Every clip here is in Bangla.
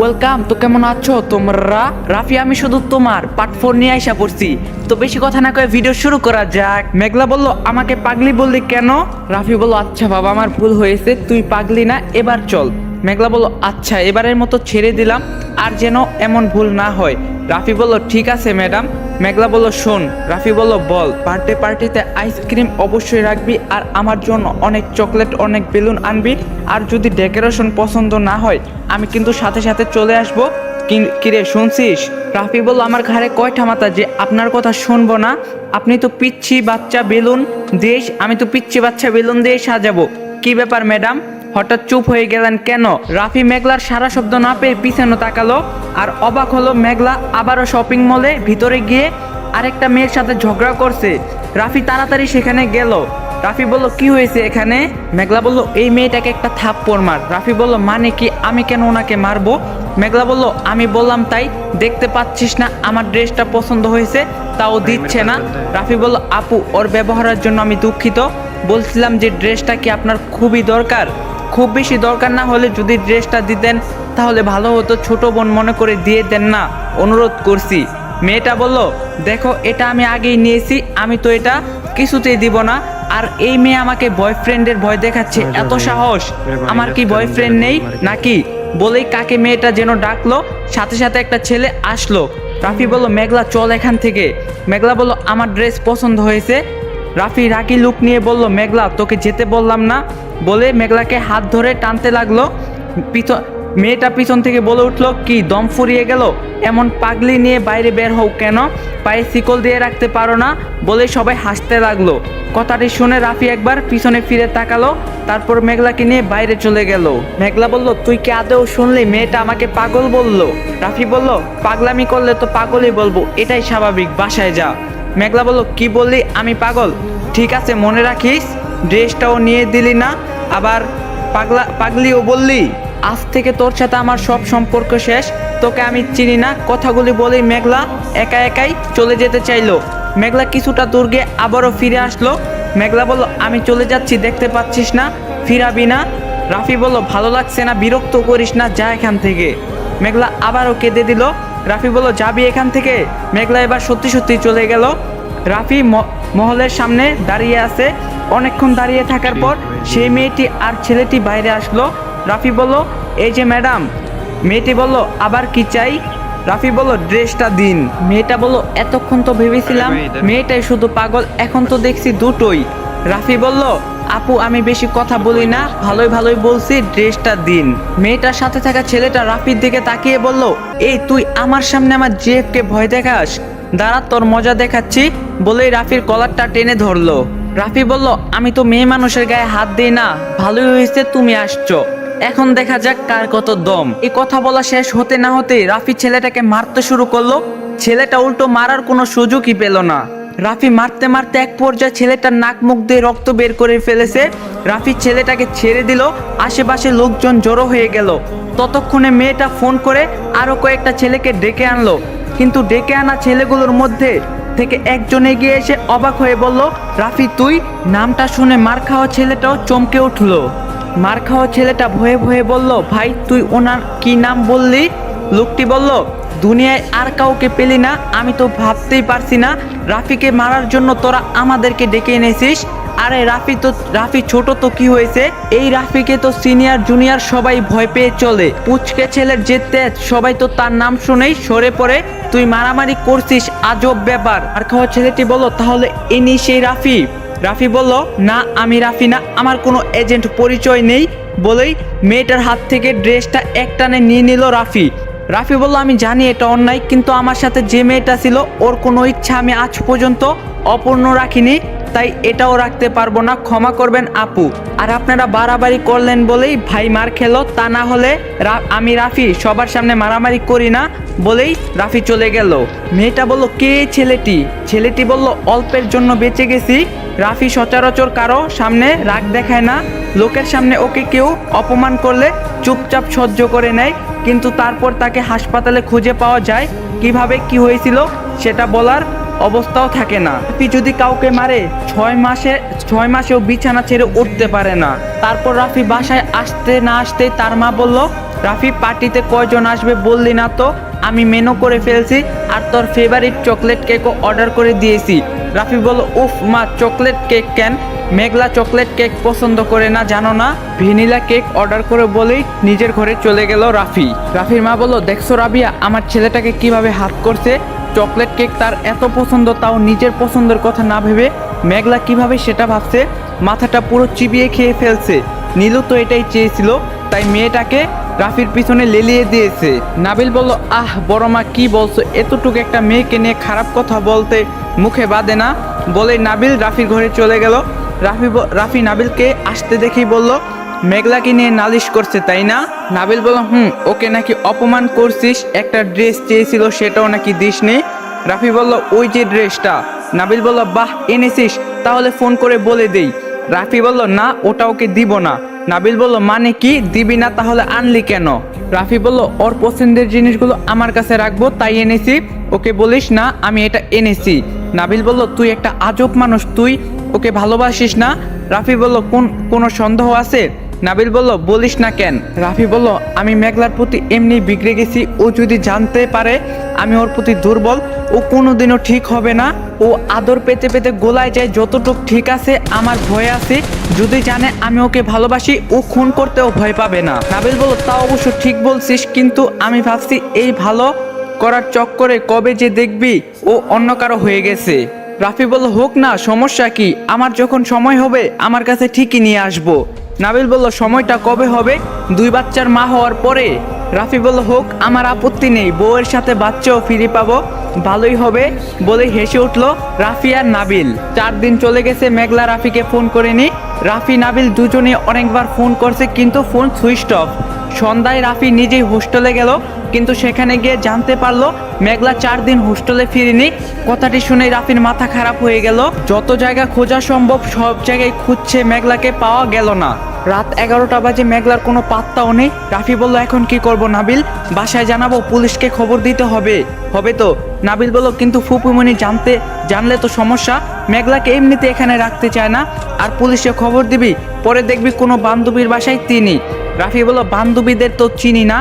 ওয়েলকাম। তো কেমন আছো তোমরা? রাফি আমি শুধু তোমার পার্ট 4 নিয়ে আইসা পড়ছি। তো বেশি কথা না কয়ে ভিডিও শুরু করা যাক। মেঘলা বলল আমাকে পাগলি বললি কেন? রাফি বলল আচ্ছা বাবা আমার ভুল হয়েছে, তুই পাগলি না, এবার চল। মেঘলা বলল আচ্ছা এবারের মতো ছেড়ে দিলাম, আর যেন এমন ভুল না হয়। রাফি বলল ঠিক আছে ম্যাডাম। মেঘলা বলল শোন। রাফি বলল বল। বার্থডে পার্টিতে আইসক্রিম অবশ্যই রাখবি, আর আমার জন্য অনেক চকলেট অনেক বেলুন আনবি, আর যদি ডেকোরেশন পছন্দ না হয় আমি কিন্তু সাথে সাথে চলে আসবো। কিরে শুনছিস? রাফি বলল আমার ঘাড়ে কয়টা মাথা যে আপনার কথা শুনবো না? আপনি তো পিচ্ছি বাচ্চা বেলুন দেশ, আমি তো পিচ্ছি বাচ্চা বেলুন দিয়ে সাজাবো। কি ব্যাপার ম্যাডাম, হঠাৎ চুপ হয়ে গেলেন কেন? রাফি মেঘলার সারা শব্দ না পেয়ে পিছনে তাকালো, আর অবাক হলো মেঘলা আবারও শপিং মলে ভিতরে গিয়ে আরেকটা মেয়ের সাথে ঝগড়া করছে। রাফি তাড়াতাড়ি সেখানে গেল। রাফি বলল কি হয়েছে এখানে? মেঘলা বলল এই মেয়েটাকে একটা থাপ্পড় মার। রাফি বলল মানে কি, আমি কেন ওনাকে মারবো? মেঘলা বলল আমি বললাম তাই, দেখতে পাচ্ছিস না আমার ড্রেসটা পছন্দ হয়েছে, তাও দিচ্ছে না। রাফি বলল আপু ওর ব্যবহারের জন্য আমি দুঃখিত, বলছিলাম যে ড্রেসটা কি আপনার খুবই দরকার? খুব বেশি দরকার না হলে যদি ড্রেসটা দিতেন তাহলে ভালো হতো, ছোট বোন মনে করে দিয়ে দেন না, অনুরোধ করছি। মেয়েটা বলল দেখো এটা আমি আগেই নিয়েছি, আমি তো এটা কিছুতেই দিব না। আর এই মেয়ে আমাকে বয়ফ্রেন্ডের ভয় দেখাচ্ছে, এত সাহস! আমার কি বয়ফ্রেন্ড নেই নাকি? বলেই কাকে মেয়েটা যেন ডাকলো, সাথে সাথে একটা ছেলে আসলো। রাফি বলল মেঘলা চল এখান থেকে। মেঘলা বলল আমার ড্রেস পছন্দ হয়েছে। রাফি রাগি লুক নিয়ে বলল মেঘলা তোকে যেতে বললাম না? বলে মেঘলাকে হাত ধরে টানতে লাগলো। মেয়েটা পিছন থেকে বলে উঠলো কি দম ফুরিয়ে গেল? এমন পাগলি নিয়ে বাইরে বের হও কেন? পায়ে শিকল দিয়ে রাখতে পারো না? বলে সবাই হাসতে লাগলো। কথাটি শুনে রাফি একবার পিছনে ফিরে তাকালো, তারপর মেঘলাকে নিয়ে বাইরে চলে গেল। মেঘলা বলল তুই কি আদেও শুনলি মেয়েটা আমাকে পাগল বলল? রাফি বলল পাগলামি করলে তো পাগলই বলবো, এটাই স্বাভাবিক, বাসায় যা। মেঘলা বলল কি বললি আমি পাগল? ঠিক আছে মনে রাখিস, ড্রেসটাও নিয়ে দিলি না, আবার পাগলিও বললি। আজ থেকে তোর সাথে আমার সব সম্পর্ক শেষ, তোকে আমি চিনি না। কথাগুলি বলেই মেঘলা একা একাই চলে যেতে চাইলো। মেঘলা কিছুটা দূর গিয়ে আবারও ফিরে আসলো। মেঘলা বলল আমি চলে যাচ্ছি, দেখতে পাচ্ছিস না, ফিরাবি না? রাফি বলল ভালো লাগছে না, বিরক্ত করিস না, যা এখান থেকে। মেঘলা আবারও কেঁদে দিল। রাফি বলল যাবি এখান থেকে? মেঘলা এবার সত্যি সত্যি চলে গেল। রাফি মহলের সামনে দাঁড়িয়ে আছে। অনেকক্ষণ দাঁড়িয়ে থাকার পর সেই মেয়েটি আর ছেলেটি বাইরে আসলো। রাফি বলল এই যে ম্যাডাম। মেয়েটি বলল আবার কি চাই? রাফি বলল ড্রেসটা দিন। মেয়েটা বলল এতক্ষণ তো ভেবেছিলাম মেয়েটাই শুধু পাগল, এখন তো দেখছি দুটোই। রাফি বলল আপু আমি বেশি কথা বলি না, ভালোই ভালোই বলছি, ড্রেসটা দিন। মেয়েটার সাথে থাকা ছেলেটা রাফির দিকে তাকিয়ে বলল এই তুই আমার সামনে আমার জেফকে ভয় দেখাস? দাঁড়া তোর মজা দেখাচ্ছি। বলেই রাফির কলারটা টেনে ধরলো। রাফি বলল আমি তো মেয়ে মানুষের গায়ে হাত দিই না, ভালোই হয়েছে তুমি আসছো, এখন দেখা যাক কার কত দম। এই কথা বলা শেষ হতে না হতে রাফি ছেলেটাকে মারতে শুরু করলো। ছেলেটা উল্টো মারার কোনো সুযোগই পেল না। রাফি মারতে মারতে এক পর্যায়ে ছেলেটার নাক মুখ দিয়ে রক্ত বের করে ফেলেছে। রাফি ছেলেটাকে ছেড়ে দিল। আশেপাশে লোকজন জড়ো হয়ে গেল। ততক্ষণে মেয়েটা ফোন করে আরো কয়েকটা ছেলেকে ডেকে আনলো, কিন্তু ডেকে আনা ছেলেগুলোর মধ্যে থেকে একজন এগিয়ে এসে অবাক হয়ে বলল রাফি তুই? নামটা শুনে মার খাওয়া ছেলেটাও চমকে উঠলো। মার খাওয়া ছেলেটা ভয়ে ভয়ে বলল ভাই তুই ওনার কি নাম বললি? লোকটি বলল দুনিয়ায় আর কাউকে পেলি না? আমি তো ভাবতেই পারছি না রাফিকে মারার জন্য তোরা আমাদেরকে ডেকে এনেছিস। আরে রাফি ছোট তো কি হয়েছে? এই রাফিকে তো সিনিয়র জুনিয়র সবাই ভয় পেয়ে চলে। পুচকে ছেলের যে তেজ, সবাই তো তার নাম শুনেই সরে পড়ে, তুই মারামারি করছিস, আজব ব্যাপার। আর খাওয়া ছেলেটি বলল তাহলে ইনি সেই রাফি? রাফি বলল না আমি রাফি না, আমার কোনো এজেন্ট পরিচয় নেই। বলেই মেয়েটার হাত থেকে ড্রেসটা একটানে নিয়ে নিল রাফি। রাফি বলল আমি জানি এটা অন্যায়, কিন্তু আমার সাথে যে মেয়েটা ছিল ওর কোনো ইচ্ছা আমি আজ পর্যন্ত অপূর্ণ রাখিনি, তাই এটাও রাখতে পারবো না, ক্ষমা করবেন আপু। আর আপনারা বাড়াবাড়ি করলেন বলেই ভাই মার খেলো, তা না হলে আমি রাফি সবার সামনে মারামারি করি না। বলেই রাফি চলে গেল। মেয়েটা বলল কে ছেলেটি? ছেলেটি বলল অল্পের জন্য বেঁচে গেছি। রাফি সচরাচর কারো সামনে রাগ দেখায় না, লোকের সামনে ওকে কেউ অপমান করলে চুপচাপ সহ্য করে নেয়, কিন্তু তারপর তাকে হাসপাতালে খুঁজে পাওয়া যায়, কিভাবে কি হয়েছিল সেটা বলার অবস্থাও থাকে না। রাফি যদি কাউকে মারে 6 মাসেও বিছানা ছেড়ে উঠতে পারে না। তারপর রাফি বাসায় আসতে না আসতেই তার মা বলল রাফি পার্টিতে কয়জন আসবে বললি না তো? আমি মেনু করে ফেলছি আর তোর ফেভারিট চকলেট কেকও অর্ডার করে দিয়েছি। রাফি বলল, উফ মা, চকলেট কেক কেন? মেঘলা চকলেট কেক পছন্দ করে না জানো না? ভ্যানিলা কেক অর্ডার করে বলেই নিজের ঘরে চলে গেল রাফি। রাফির মা বলল, দেখছো রাবিয়া আমার ছেলেটাকে কিভাবে হাত করছে, চকলেট কেক তার এত পছন্দ, তাও নিজের পছন্দের কথা না ভেবে মেঘলা কিভাবে সেটা ভাবছে, মাথাটা পুরো চিবিয়ে খেয়ে ফেলছে। নীলু তো এটাই চেয়েছিল, তাই মেয়েটাকে রাফির পিছনে লেলিয়ে দিয়েছে। নাবিল বলল, আহ বড় মা কি বলছো, এতটুকু একটা মেয়েকে নিয়ে খারাপ কথা বলতে মুখে বাঁধে না? বলে নাবিল রাফির ঘরে চলে গেল। রাফি নাবিলকে আসতে দেখেই বলল, মেঘলাকে নিয়ে নালিশ করছে তাই না? নাবিল বলল, ওকে নাকি অপমান করছিস, একটা ড্রেস চেয়েছিল সেটাও নাকি দিসনি। রাফি বলল, ওই যে ড্রেসটা। নাবিল বলল, বাহ এনেছিস, তাহলে ফোন করে বলে দেই। রাফি বলল, না ওটা ওকে দিব না। নাবিল বলল, মানে কি দিবি না, তাহলে আনলি কেন? রাফি বলল, ওর পছন্দের জিনিসগুলো আমার কাছে রাখবো তাই এনেছি, ওকে বলিস না আমি এটা এনেছি। নাবিল বলল, তুই একটা আজব মানুষ, তুই ওকে ভালোবাসিস না? রাফি বলল, কোনো সন্দেহ আছে? নাবিল বলল, বলিস না কেন? রাফি বলল, আমি মেঘলার প্রতি এমনি বিগড়ে গেছি, ও যদি জানতে পারে আমি ওর প্রতি দুর্বল, ও কোনোদিনও ঠিক হবে না। ও আদর পেতে পেতে গোলায় যায়, যতটুক ঠিক আছে আমার ভয় আছে, যদি জানে আমি ওকে ভালোবাসি ও খুন করতেও ভয় পাবে না। নাবিল বলল, তা অবশ্য ঠিক বলছিস, কিন্তু আমি ভাবছি এই ভালো করার চক্করে কবে যে দেখবি ও অন্য কারো হয়ে গেছে। রাফি বলল, হোক না, সমস্যা কি, আমার যখন সময় হবে আমার কাছে ঠিকই নিয়ে আসবো। নাবিল বলল, সময়টা কবে হবে? 2 বাচ্চার মা হওয়ার পরে। রাফি বলল, হোক, আমার আপত্তি নেই, বউয়ের সাথে বাচ্চাও ফিরে পাবো, ভালোই হবে বলে হেসে উঠলো রাফি আর নাবিল। 4 দিন চলে গেছে, মেঘলা রাফিকে ফোন করেনি। রাফি নাবিল দুজনে অনেকবার ফোন করছে কিন্তু ফোন সুইচ অফ। সন্ধ্যায় রাফি নিজেই হোস্টেলে গেল, কিন্তু সেখানে গিয়ে জানতে পারলো মেঘলা 4 দিন হোস্টেলে ফিরেনি। কথাটি শুনে রাফির মাথা খারাপ হয়ে গেল। যত জায়গা খোঁজা সম্ভব সব জায়গায় খুঁজছে, মেঘলাকে পাওয়া গেল না। রাত 11টা বাজে, মেঘলার কোনো পাত্তাও নেই। রাফি বলল, এখন কি করব নাবিল? বাসায় জানাবো, পুলিশকে খবর দিতে হবে? হবে তো। নাবিল বলল, কিন্তু ফুপুমনি জানলে তো সমস্যা, মেঘলাকে এমনিতে এখানে রাখতে চায় না, আর পুলিশে খবর দিবি, পরে দেখবি কোনো বান্ধবীর বাসায় তিনি। রাফি বলল, বান্ধবীদের তো চিনি না,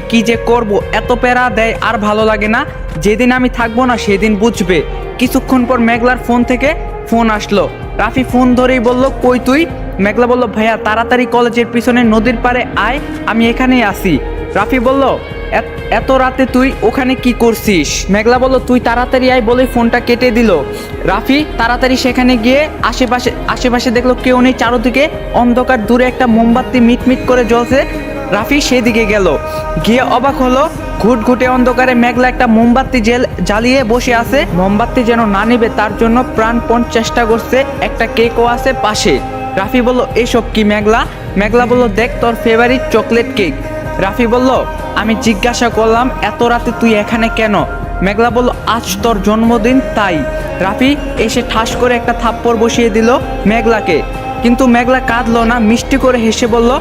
কি যে করব, এত প্যারা দেয় আর ভালো লাগে না, যেদিন আমি থাকবো না সেদিন বুঝবে। কিছুক্ষণ পর মেঘলার ফোন থেকে ফোন আসলো। রাফি ফোন ধরেই বলল, কই তুই? মেঘলা বলল, ভাইয়া তাড়াতাড়ি কলেজের পিছনে নদীর পাড়ে আয়, আমি এখানেই আছি। রাফি বলল, এত রাতে তুই ওখানে কি করছিস? মেঘলা বলল, তুই তাড়াতাড়ি আয় বলে ফোনটা কেটে দিল। রাফি তাড়াতাড়ি সেখানে গিয়ে আশেপাশে দেখলো কেউ নেই, চারদিকে অন্ধকার, দূরে একটা মোমবাতি মিটমিট করে জ্বলছে। রাফি সেদিকে গেল, গিয়ে অবাক হলো, ঘুটঘুটে অন্ধকারে মেঘলা একটা মোমবাতি জ্বালিয়ে বসে আছে। মোমবাতি যেন না নিবে তার জন্য প্রাণপণ চেষ্টা করছে। একটা কেকও আছে পাশে। রাফি বলল, এসব কি মেঘলা? মেঘলা বলল, দেখ তোর ফেভারিট চকলেট কেক। রাফি বলল, আমি জিজ্ঞাসা করলাম এত রাতে তুই এখানে কেন? মেঘলা বলল, আজ তোর জন্মদিন তাই। রাফি এসে ঠাস করে একটা থাপ্পড় বসিয়ে দিল মেঘলাকে, কিন্তু মেঘলা কাঁদলো না, মিষ্টি করে হেসে বলল,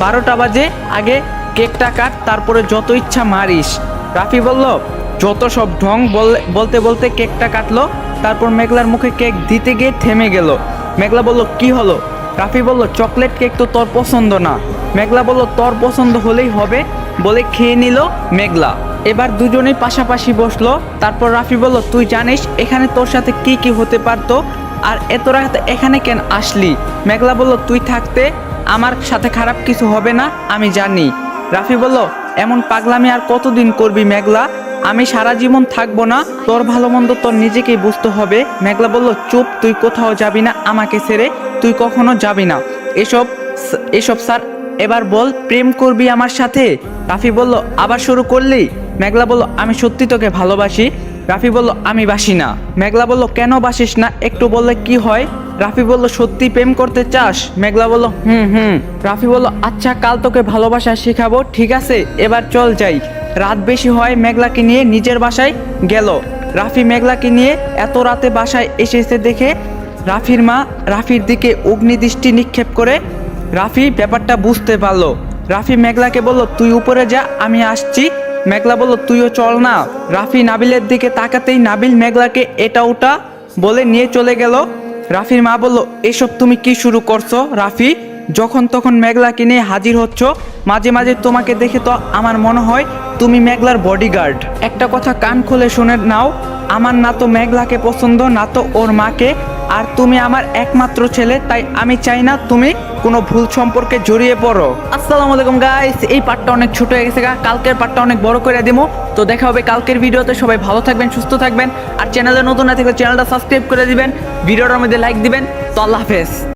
12টা বাজে, আগে কেকটা কাট, তারপরে যত ইচ্ছা মারিস। রাফি বলল, যত সব ঢং। বলতে বলতে কেকটা কাটলো, তারপর মেঘলার মুখে কেক দিতে গিয়ে থেমে গেল। মেঘলা বলল, কি হলো? রাফি বলল, চকলেট কেক তো তোর পছন্দ না। মেঘলা বলল, তোর পছন্দ হলেই হবে বলে খেয়ে নিল মেঘলা। এবার দুজনেই পাশাপাশি বসলো। তারপর রাফি বলল, তুই জানিস এখানে তোর সাথে কি কি হতে পারতো, আর এত রাতে এখানে কেন আসলি? মেঘলা বলল, তুই থাকতে আমার সাথে খারাপ কিছু হবে না, আমি জানি। রাফি বলল, এমন পাগলামি আর কতদিন করবি মেঘলা? আমি সারা জীবন থাকবো না, তোর ভালো মন্দ তোর নিজেকেই বুঝতে হবে। মেঘলা বলল, চুপ, তুই কোথাও যাবি না আমাকে ছেড়ে, তুই কখনো যাবি না। এসব স্যার, এবার বল, প্রেম করবি আমার সাথে? রাফি বলল, আবার শুরু করলি? মেঘলা বলল, আমি সত্যি তোকে ভালোবাসি। রাফি বলল, আমি বাসি না। মেঘলা বলল, কেন বাসিস না, একটু বললে কি হয়? রাফি বলল, সত্যি প্রেম করতে চাস? মেঘলা বলল, হুম। রাফি বলল, আচ্ছা, কাল তোকে ভালোবাসা শেখাবো, ঠিক আছে? এবার চল যাই। রাত বেশি হয়, মেঘলাকে নিয়ে নিজের বাসায় গেল। রাফি মেঘলাকে নিয়ে এত রাতে বাসায় এসেছে দেখে রাফির মা রাফির দিকে অগ্নিদৃষ্টি নিক্ষেপ করে। রাফি ব্যাপারটা বুঝতে পারলো। রাফি মেঘলাকে বলল, তুই উপরে যা, আমি আসছি। মেঘলা বলল, তুইও চল না। রাফি নাবিলের দিকে তাকাতেই নাবিল মেঘলাকে এটা ওটা বলে নিয়ে চলে গেল। রাফির মা বলল, এসব তুমি কি শুরু করছো রাফি? যখন তখন মেঘলাকে নিয়ে হাজির হচ্ছ। মাঝে মাঝে তোমাকে দেখে তো আমার মনে হয় তুমি মেঘলার বডিগার্ড। একটা কথা কান খুলে শুনে নাও, আমার না তো মেঘলাকে পছন্দ না তো ওর মাকে, আর তুমি আমার একমাত্র ছেলে, তাই আমি চাই না তুমি কোনো ভুল সম্পর্কে জড়িয়ে পড়ো। আসসালামু আলাইকুম গাইস, এই পার্টটা অনেক ছোট হয়ে গেছে, কালকের পার্টটা অনেক বড় করে দিমু। তো দেখা হবে কালকের ভিডিওতে। সবাই ভালো থাকবেন, সুস্থ থাকবেন, আর চ্যানেলে নতুন না থাকলে চ্যানেলটা সাবস্ক্রাইব করে দিবেন, ভিডিওটার মধ্যে লাইক দিবেন। তো আল্লাহ হাফেজ।